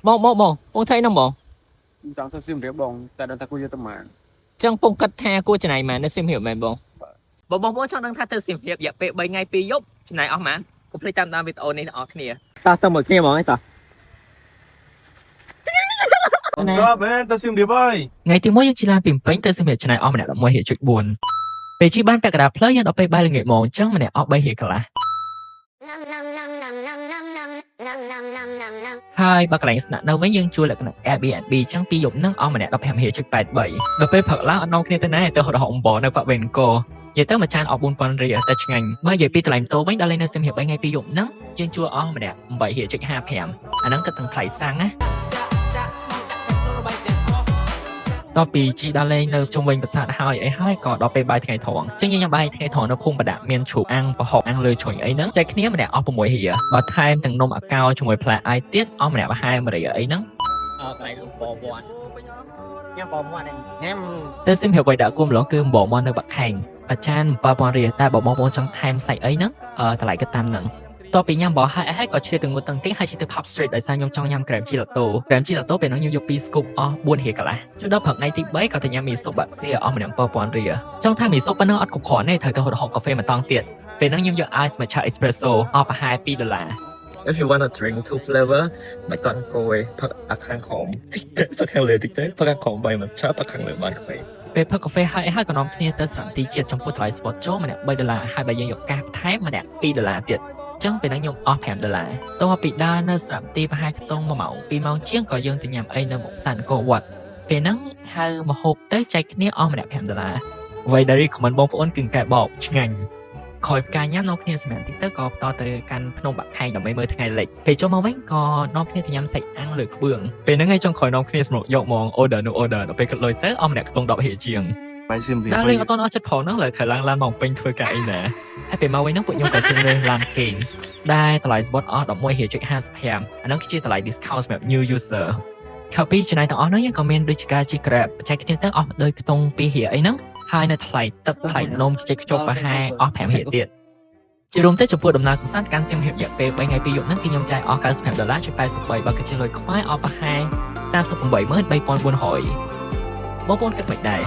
បងthấy nóបង ចង់ទៅសៀមរាបបងតែដល់ថាគួរយកទៅម៉ាន ចឹងពងកាត់ថាគួរចំណាយមែននៅសៀមរាបមែនបងបងចង់ដឹងថាទៅសៀមរាបរយៈពេល3ថ្ងៃ2យប់ចំណាយអស់ហ្មងកុំភ្លេចតាមដានវីដេអូនេះទាំងអស់គ្នាតោះទៅមួយគ្នាហ្មងឯងតោះ Sao bé ta xem điệp ơi ថ្ងៃទី1យើងជិះឡានពីពេញទៅសៀមរាបចំណាយអស់ម្នាក់11.4ពេលជិះបានពាក់កណ្ដាលផ្លូវយើងដល់ពេលបាយល្ងាចហ្មងចឹងម្នាក់អស់3រៀលកន្លះហើយបើកន្លែងស្នាក់នៅវិញយើងជួលលក្ខណៈ Airbnb ចឹងពីយប់ហ្នឹងអស់ម្នាក់15.83ដល់ពេលព្រឹកឡើងអត់នាំគ្នាទៅណាទៅហត់ហអំបនៅប៉ាក់វេនកូនិយាយទៅមួយចានអស់4000រៀលតែឆ្ងាញ់បើនិយាយពីថ្លៃម៉ូតូវិញដល់លេងនៅសៀមរាប3ថ្ងៃ2យប់ហ្នឹងយើងជួលអស់ម្នាក់8.55អាហ្នឹងគិតទាំងថ្លៃសាំងណាតពីជីដល់លេងនៅជុំវិញប្រាសាទហើយអីហើយក៏ដល់ពេលបាយថ្ងៃត្រង់ចឹងយើងញ៉ាំបាយថ្ងៃត្រង់នៅភូមិបដាក់មានជ្រូកអាំងប្រហុកអាំងលើជ្រុញអីហ្នឹងចែកគ្នាម្នាក់អស់6រៀលបើថែមទាំងនំអាកោជាមួយផ្លែអាយទៀតអស់ម្នាក់ប្រហែល1រៀលអីហ្នឹងកន្លែងលោកបវ័នញ៉ាំបវ័នញ៉ាំទៅសៀមរាបវិញដាក់គុំម្ល៉េះគឺបវ័ននៅបាក់ខេងអាចារ្យ7000រៀលតែបើបងប្អូនចង់ថែមសាច់អីហ្នឹងតម្លៃគិតតាមហ្នឹងតពីញ៉ាំបោះហើយក៏ឆ្លៀតទៅងូតទាំងទីហើយឆ្លៀតទៅ Pop Street ដោយសារខ្ញុំចង់ញ៉ាំក្រែមជីឡាតូពេលហ្នឹងខ្ញុំយក2 scoop អស់4រៀលកន្លះជួយដល់ព្រឹកថ្ងៃទី3ក៏ទៅញ៉ាំមីស៊ុបបាក់សៀអស់ម្នាក់7000រៀលចង់ថាមីស៊ុបប៉ុណ្ណឹងអត់គ្រប់គ្រាន់ទេត្រូវទៅហូបកាហ្វេម្ដងទៀតពេលហ្នឹងខ្ញុំយក Ice Matcha Espresso អស់ប្រហែល$2 If you want to drink two flavor មិនតន់គួយផឹកអាខាងខំផឹកខាងលើតិចទៅផឹកខាងខំ3មិនឆាផឹកខាងលើបានកាហ្វេពេលផឹកកាហ្វេហើយក៏នាំគ្នាទៅស្រាំទីជាតិចំពោះថ្លៃ spot ចូលម្នាក់$3ហើយបើយើងយកកាសថែមម្នាក់$2ទៀតចឹងពេលហ្នឹងខ្ញុំអស់$5តោះពីដើរនៅស្រាប់ទីប្រហែលខ្ទង់1ម៉ោង2ម៉ោងជាងក៏យើងទៅញ៉ាំអីនៅមុខផ្សារអង្គរវត្តពេលហ្នឹងហៅមកហូបទៅចែកគ្នាអស់ម្នាក់$5អ្វីដែល recommend បងប្អូនគឺកែបបឆ្ងាញ់ក្រោយផ្កាញ៉ាំនាំគ្នាសម្រាប់តិចទៅក៏បន្តទៅកាន់ភ្នំបាក់ខែងដើម្បីមើលថ្ងៃលិចពេលចូលមកវិញក៏នាំគ្នាទៅញ៉ាំសាច់អាំងលើក្បឿងពេលហ្នឹងឯងចង់ក្រោយនាំគ្នាសម្រុកយកហ្មង order ដល់ពេលគិតលុយទៅអស់ម្នាក់ខ្ទង់10រៀលជាង Bài xem điệp ដល់លេងអត់តអស់ចិត្តផងហ្នឹងលើត្រូវឡើងមកពេញធ្វើការអីណាហើយពេលមកវិញហ្នឹងពួកខ្ញុំក៏ជិះលើឡានគេងដែលតម្លៃ spot អស់11.55អាហ្នឹងគឺជាតម្លៃ discount សម្រាប់ new user ខៅពីចំណាយទាំងអស់ហ្នឹងយើងក៏មានដូចជាការជិះ Grab បច្ចេកគ្នាទៅអស់ដូចខ្ទង់2រៀលអីហ្នឹងហើយនៅថ្លៃទឹកថ្លៃនំជិះខ្ជប់ប្រហែលអស់5រៀលទៀតជារួមទៅចំពោះដំណើរកម្សាន្តកាន់សៀមរាបរយៈពេល3ថ្ងៃ2យប់ហ្នឹងគឺខ្ញុំចាយអស់$95ជួយ83បើគិតជាលុយខ្មែរអស់ប្រហែល383400បងប្អូនគិតមិនដែរ